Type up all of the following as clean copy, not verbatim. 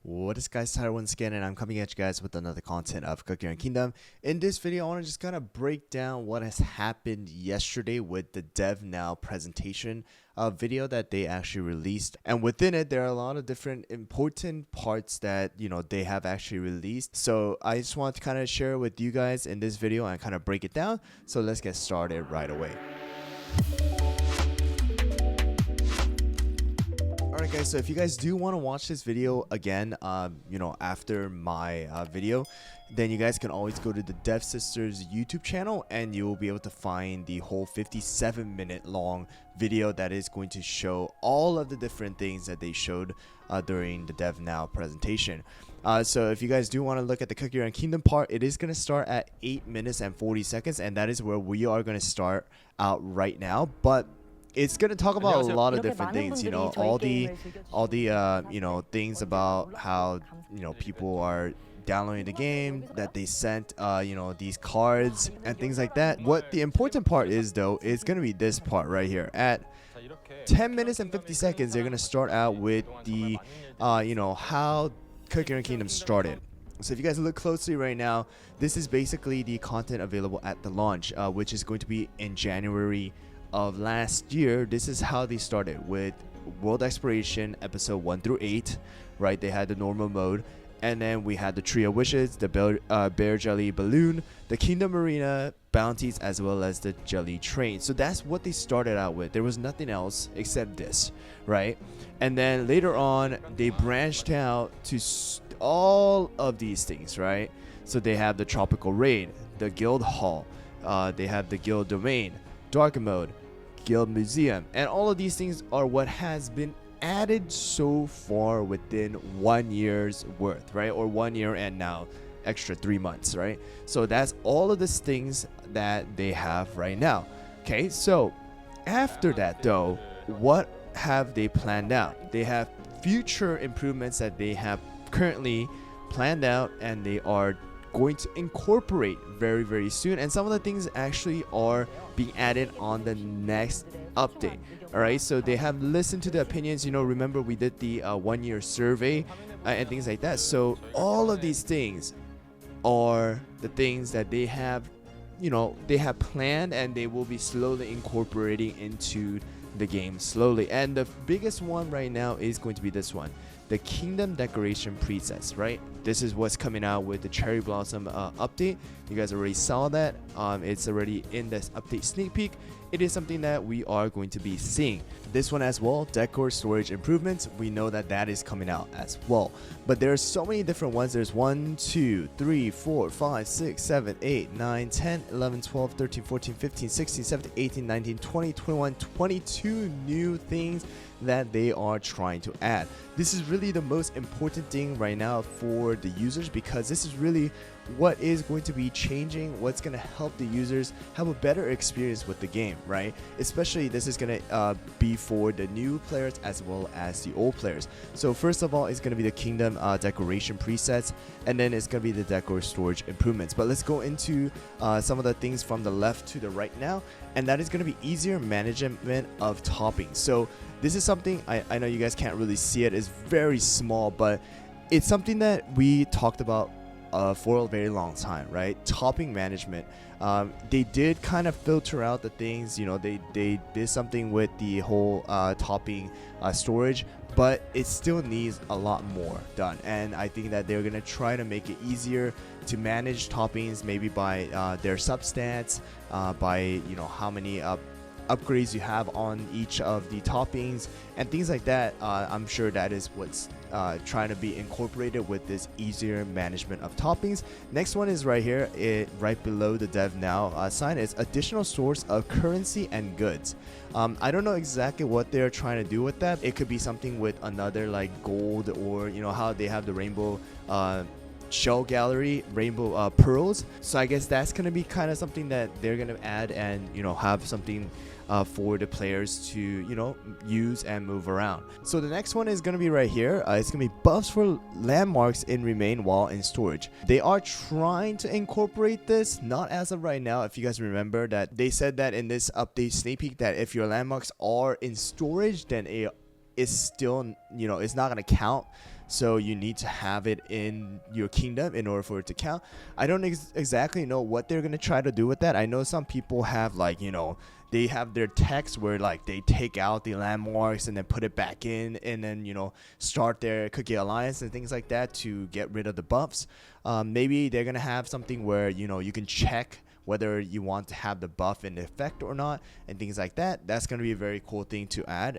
What is guys, Tyler once again, and I'm coming at you guys with another content of Cookie Kingdom. In this video, I want to just kind of break down what has happened yesterday with the DevNow Presentation video that they actually released. And within it, there are a lot of different important parts that, they have actually released. So I just want to kind of share with you guys in this video and kind of break it down. So let's get started right away. Alright guys, so if you guys do want to watch this video again, after my video, then you guys can always go to the Devsisters YouTube channel and you will be able to find the whole 57-minute long video that is going to show all of the different things that they showed during the DevNow presentation. So if you guys do want to look at the Cookie Run Kingdom part, it is going to start at 8 minutes and 40 seconds, and that is where we are going to start out right now. But it's going to talk about a lot of different things, all the things about how, people are downloading the game, that they sent, these cards and things like that. What the important part is, though, is going to be this part right here. At 10 minutes and 50 seconds, they're going to start out with the, how Cookie Run Kingdom started. So if you guys look closely right now, this is basically the content available at the launch, which is going to be in January of last year. This is how they started with World Exploration episode 1 through 8, right? They had the normal mode, and then we had the Tree of Wishes, the Bear Jelly Balloon, the Kingdom Arena, bounties, as well as the Jelly Train. So that's what they started out with. There was nothing else except this, right? And then later on, they branched out to all of these things, right? So they have the Tropical Raid, the Guild Hall, they have the Guild Domain, Dark Mode, Guild Museum, and all of these things are what has been added so far within 1 year's worth, right? Or 1 year and now extra 3 months, right? So that's all of these things that they have right now. Okay, so after that though, what have they planned out? They have future improvements that they have currently planned out, and they are going to incorporate very, very soon, and some of the things actually are being added on the next update. All right, so they have listened to the opinions. Remember we did the 1 year survey and things like that. So all of these things are the things that they have, they have planned, and they will be slowly incorporating into the game slowly. And the biggest one right now is going to be this one, the Kingdom Decoration presets, right? This is what's coming out with the Cherry Blossom update. You guys already saw that. It's already in this update sneak peek. It is something that we are going to be seeing. This one as well, decor storage improvements. We know that that is coming out as well. But there are so many different ones. There's 1, 2, 3, 4, 5, 6, 7, 8, 9, 10, 11, 12, 13, 14, 15, 16, 17, 18, 19, 20, 21, 22 new things that they are trying to add. This is really the most important thing right now for the users, because this is really what is going to be changing, what's going to help the users have a better experience with the game, right? Especially this is going to be for the new players as well as the old players. So first of all, it's going to be the Kingdom decoration presets, and then it's going to be the decor storage improvements. But let's go into some of the things from the left to the right now, and that is going to be easier management of toppings. So this is something I know you guys can't really see it. It's very small, but it's something that we talked about for a very long time, right? Topping management. They did kind of filter out the things, they did something with the whole topping storage, but it still needs a lot more done. And I think that they're going to try to make it easier to manage toppings, maybe by their substats, by how many upgrades you have on each of the toppings and things like that. I'm sure that is what's trying to be incorporated with this easier management of toppings. Next one is right here, right below the DevNow sign. It's additional source of currency and goods. I don't know exactly what they're trying to do with that. It could be something with another like gold, or how they have the rainbow shell gallery, rainbow pearls. So I guess that's gonna be kind of something that they're gonna add, and have something for the players to use and move around. So the next one is going to be right here. It's going to be buffs for landmarks in remain while in storage. They are trying to incorporate this, not as of right now. If you guys remember that they said that in this update sneak peek, that if your landmarks are in storage, then it is still, it's not going to count so you need to have it in your kingdom in order for it to count. I don't exactly know what they're gonna try to do with that. I know some people have, like, they have their text where, like, they take out the landmarks and then put it back in, and then start their cookie alliance and things like that to get rid of the buffs. Maybe they're gonna have something where you can check whether you want to have the buff in effect or not, and things like that. That's going to be a very cool thing to add,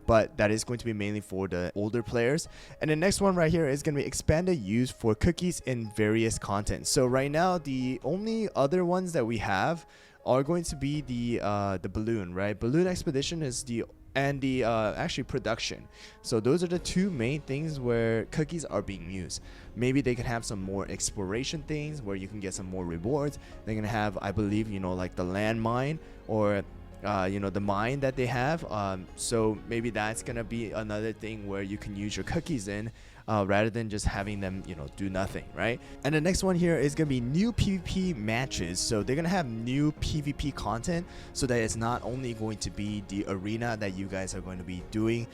but that is going to be mainly for the older players. And the next one right here is going to be expanded use for cookies in various content. So right now, the only other ones that we have are going to be the balloon, right? Balloon expedition is the actually production. So those are the two main things where cookies are being used. Maybe they can have some more exploration things where you can get some more rewards. They're gonna have, I believe, like the land mine, or the mine that they have. So maybe that's gonna be another thing where you can use your cookies in, rather than just having them do nothing, right? And the next one here is gonna be new PvP matches. So they're gonna have new PvP content, so that it's not only going to be the arena that you guys are going to be doing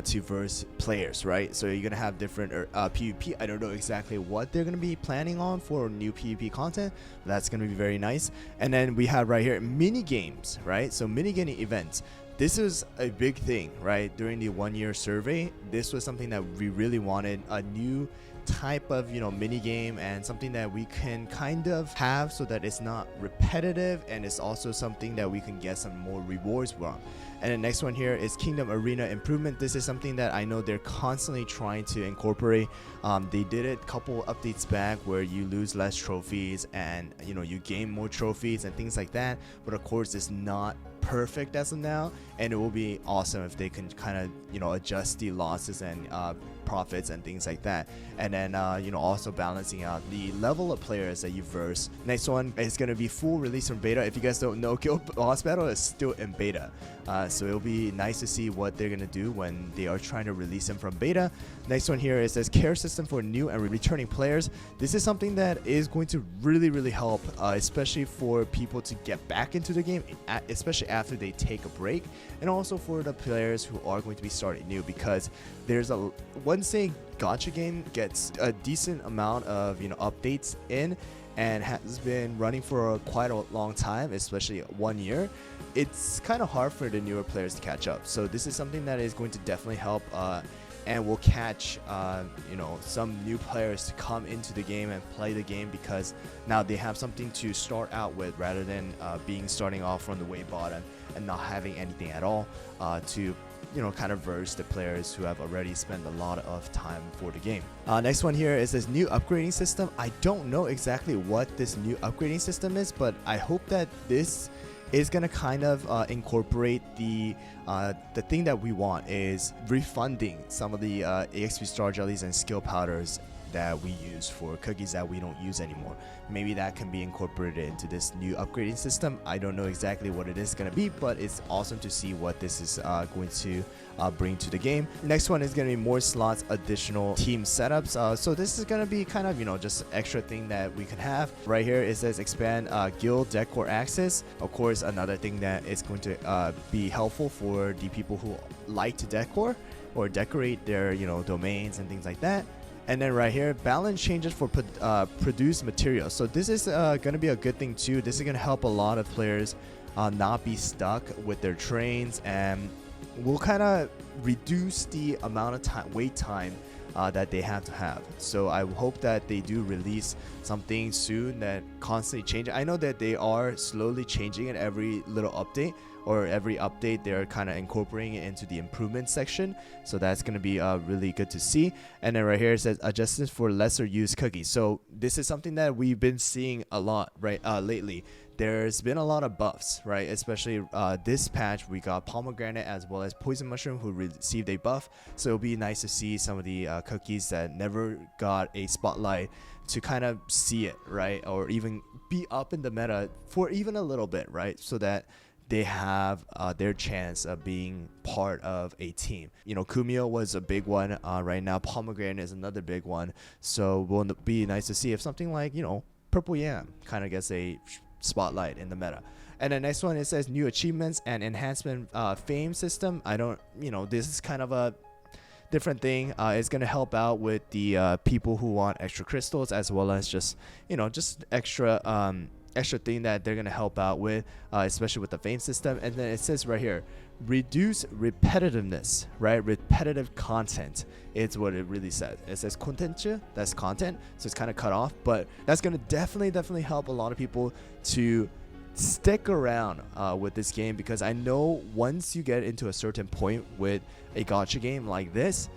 to verse players, right? So you're gonna have different PvP. I don't know exactly what they're gonna be planning on for new PvP content. That's gonna be very nice. And then we have right here mini games, right? So mini game events. This is a big thing, right? During the 1-year survey, this was something that we really wanted, a new type of mini game, and something that we can kind of have so that it's not repetitive, and it's also something that we can get some more rewards from. And the next one here is Kingdom Arena Improvement. This is something that I know they're constantly trying to incorporate. They did it a couple updates back where you lose less trophies and you gain more trophies and things like that, but of course it's not perfect as of now, and it will be awesome if they can kind of adjust the losses and profits and things like that. And then also balancing out the level of players that you verse. Next one is going to be full release from beta. If you guys don't know, Guild Boss Battle is still in beta, so it'll be nice to see what they're going to do when they are trying to release them from beta. Next one here is this care system for new and returning players. This is something that is going to really help, especially for people to get back into the game, especially after they take a break, and also for the players who are going to be starting new, because there's once a gacha game gets a decent amount of updates in and has been running for quite a long time, especially 1 year, it's kind of hard for the newer players to catch up. So this is something that is going to definitely help, and will catch some new players to come into the game and play the game, because now they have something to start out with, rather than starting off from the way bottom and not having anything at all to kind of verse the players who have already spent a lot of time for the game. Next one here is this new upgrading system. I don't know exactly what this new upgrading system is, but I hope that this is going to kind of incorporate the thing that we want, is refunding some of the EXP star jellies and skill powders that we use for cookies that we don't use anymore. Maybe that can be incorporated into this new upgrading system. I don't know exactly what it is going to be, but it's awesome to see what this is going to bring to the game. Next one is going to be more slots, additional team setups. So this is going to be kind of just extra thing that we can have. Right here it says expand guild decor access. Of course, another thing that is going to be helpful for the people who like to decor or decorate their domains and things like that. And then right here, balance changes for produced materials. So this is going to be a good thing too. This is going to help a lot of players not be stuck with their trains, and will kind of reduce the amount of wait time that they have to have. So I hope that they do release something soon that constantly changes. I know that they are slowly changing it every little update, or every update they're kind of incorporating it into the improvement section. So that's going to be really good to see. And then right here it says adjustments for lesser used cookies. So this is something that we've been seeing a lot lately. There's been a lot of buffs, right? Especially this patch, we got pomegranate as well as poison mushroom who received a buff. So it'll be nice to see some of the cookies that never got a spotlight to kind of see it, right? Or even be up in the meta for even a little bit, right? So that they have their chance of being part of a team. Kumio was a big one. Right now, pomegranate is another big one. So will be nice to see if something like, purple yam kind of gets a spotlight in the meta. And the next one, it says new achievements and enhancement fame system. I don't, this is kind of a different thing. It's gonna help out with the people who want extra crystals, as well as just just extra thing that they're gonna help out with, especially with the fame system. And then it says right here, reduce repetitiveness, right? Repetitive content. It's what it really says. It says content, that's content, so it's kind of cut off, but that's gonna definitely help a lot of people to stick around with this game, because I know once you get into a certain point with a gacha game like this,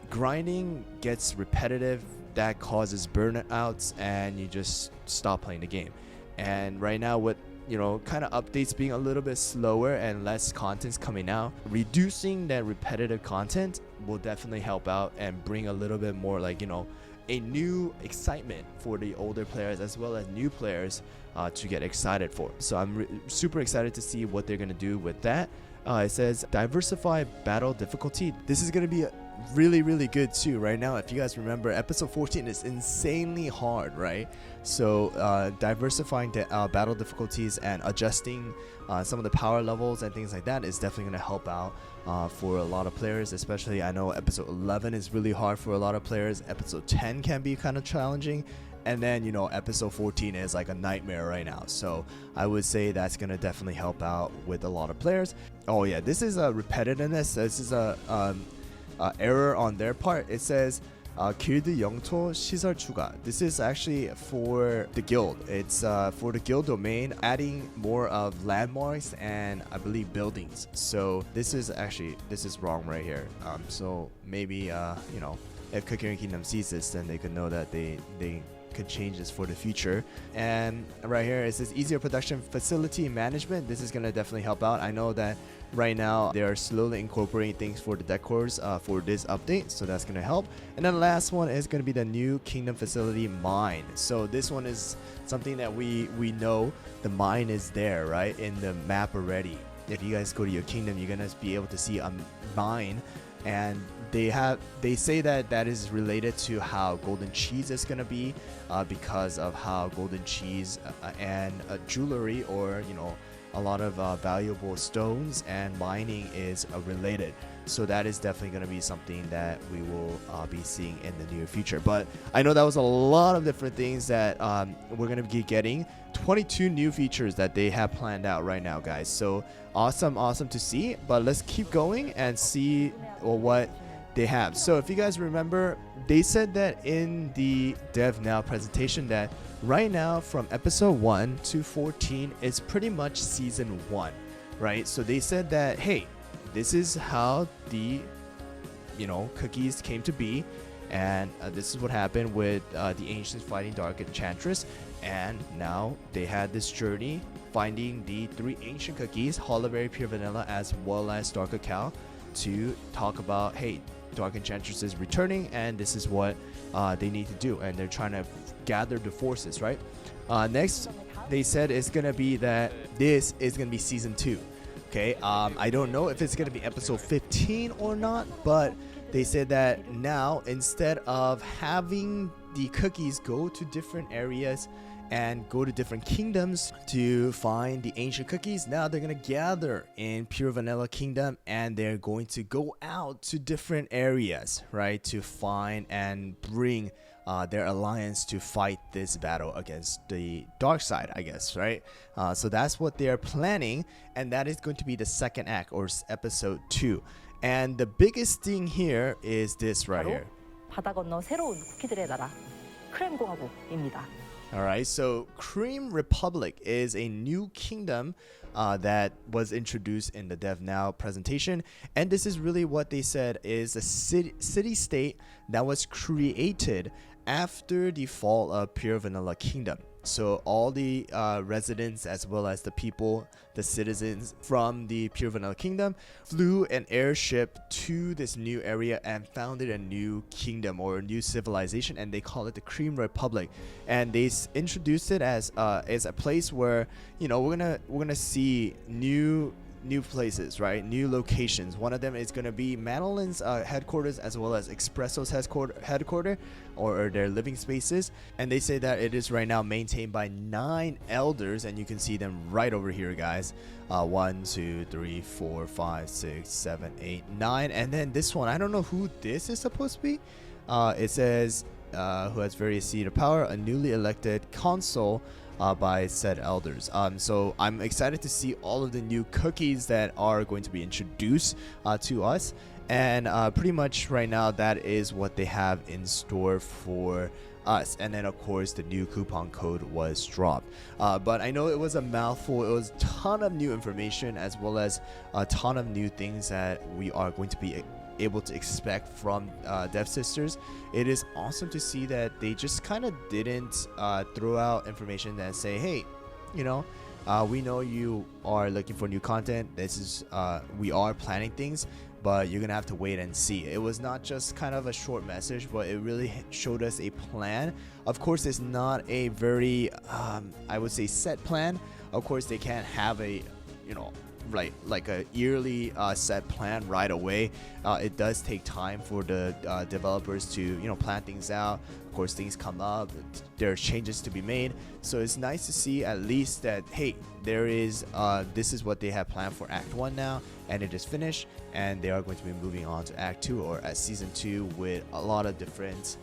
grinding gets repetitive. That causes burnouts, and you just stop playing the game. And right now, with kind of updates being a little bit slower and less contents coming out, reducing that repetitive content will definitely help out and bring a little bit more a new excitement for the older players, as well as new players to get excited for. So I'm super excited to see what they're going to do with that. It says diversify battle difficulty. This is going to be really good too. Right now, if you guys remember, episode 14 is insanely hard, right? So diversifying the battle difficulties and adjusting some of the power levels and things like that is definitely going to help out for a lot of players. Especially, I know episode 11 is really hard for a lot of players. Episode 10 can be kind of challenging, and then episode 14 is like a nightmare right now. So I would say that's gonna definitely help out with a lot of players. Oh yeah, this is a repetitiveness. This is a error on their part. It says 길드 영토 시설 추가. This is actually for the guild. It's for the guild domain, adding more of landmarks and I believe buildings. So this is wrong right here. So maybe if Kakiri Kingdom sees this, then they could know that they could change this for the future. And right here it says easier production facility management. This is going to definitely help out. I know that right now they are slowly incorporating things for the decors for this update, so that's going to help. And then the last one is going to be the new kingdom facility mine. So this one is something that we know the mine is there, right, in the map already. If you guys go to your kingdom, you're going to be able to see a mine, and they say that is related to how golden cheese is going to be, because of how golden cheese and jewelry, or a lot of valuable stones and mining is related. So that is definitely going to be something that we will be seeing in the near future. But I know that was a lot of different things that we're going to be getting. 22 new features that they have planned out right now, guys. So awesome to see. But let's keep going and see what they have. So if you guys remember, they said that in the DevNow presentation that right now from episode 1 to 14 is pretty much season 1, right? So they said that, hey, this is how the cookies came to be, and this is what happened with the ancients fighting Dark Enchantress, and now they had this journey finding the 3 ancient cookies, Hollow Pure Vanilla, as well as Dark Cacao, to talk about, hey, Dark Enchantress is returning, and this is what they need to do, and they're trying to gather the forces, right? Next, they said it's gonna be that this is gonna be season 2. Okay, I don't know if it's gonna be episode 15 or not, but they said that now, instead of having the cookies go to different areas and go to different kingdoms to find the ancient cookies, now they're gonna gather in Pure Vanilla Kingdom, and they're going to go out to different areas, right, to find and bring their alliance to fight this battle against the dark side, I guess, right? So that's what they're planning, and that is going to be the second act, or episode 2. And the biggest thing here is this right here. 바다 건너 새로운 쿠키들의 나라, 크렘 공화국입니다. Alright, so Crème Republic is a new kingdom that was introduced in the DevNow presentation, and this is really what they said is a city-state that was created after the fall of Pure Vanilla Kingdom. So all the residents, as well as the people, the citizens from the Pure Vanilla Kingdom, flew an airship to this new area and founded a new kingdom or a new civilization, and they call it the Crème Republic. And they introduced it as a place where we're gonna see new new places, right? New locations. One of them is going to be Madeline's headquarters, as well as Espresso's headquarters, or their living spaces. And they say that it is right now maintained by 9 elders, and you can see them right over here, guys. 1, 2, 3, 4, 5, 6, 7, 8, 9. And then this one, I don't know who this is supposed to be. It says who has various seat of power, a newly elected consul by said elders. So I'm excited to see all of the new cookies that are going to be introduced to us. And pretty much right now, that is what they have in store for us. And then of course the new coupon code was dropped, but I know it was a mouthful. It was a ton of new information, as well as a ton of new things that we are going to be able to expect from Devsisters. It is awesome to see that they just kind of didn't throw out information that say, hey, you know, we know you are looking for new content. This is we are planning things, but you're gonna have to wait and see. It was not just kind of a short message, but it really showed us a plan. Of course, it's not a very I would say set plan. Of course, they can't have a, you know, right, like a yearly set plan right away. It does take time for the developers to, you know, plan things out. Of course, things come up, there are changes to be made, so it's nice to see at least that, hey, there is this is what they have planned for Act 1 now, and it is finished, and they are going to be moving on to Act 2 or at Season 2 with a lot of different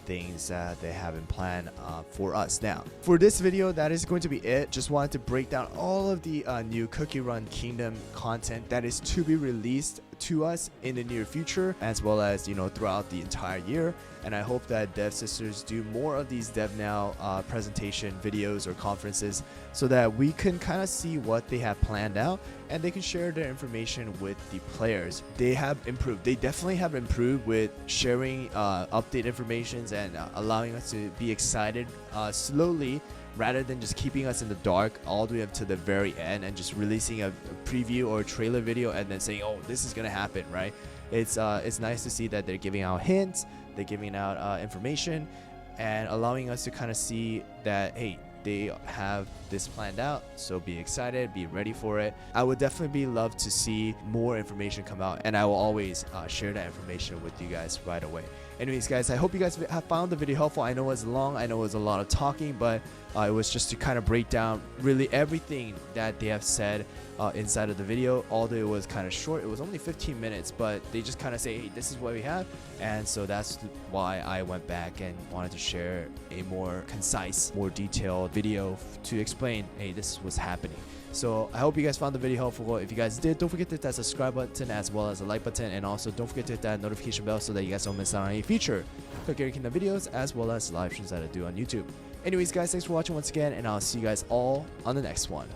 things that they have in plan for us. Now, for this video, that is going to be it. Just wanted to break down all of the new Cookie Run Kingdom content that is to be released to us in the near future, as well as, you know, throughout the entire year. And I hope that Devsisters do more of these DevNow presentation videos or conferences, so that we can kind of see what they have planned out, and they can share their information with the players. They have improved. They definitely have improved with sharing update informations and allowing us to be excited slowly, rather than just keeping us in the dark all the way up to the very end and just releasing a preview or a trailer video and then saying, oh, this is gonna happen, right? It's nice to see that they're giving out hints, they're giving out information, and allowing us to kind of see that, hey, they have this planned out, so be excited, be ready for it. I would definitely love to see more information come out, and I will always share that information with you guys right away. Anyways, guys, I hope you guys have found the video helpful. I know it was long, I know it was a lot of talking, but it was just to kind of break down really everything that they have said inside of the video. Although it was kind of short, it was only 15 minutes, but they just kind of say, hey, this is what we have. And so that's why I went back and wanted to share a more concise, more detailed video to explain, hey, this was happening. So I hope you guys found the video helpful. If you guys did, don't forget to hit that subscribe button as well as the like button, and also don't forget to hit that notification bell so that you guys don't miss out on any future Cookie Kingdom videos as well as live streams that I do on YouTube. Anyways, guys, thanks for watching once again, and I'll see you guys all on the next one.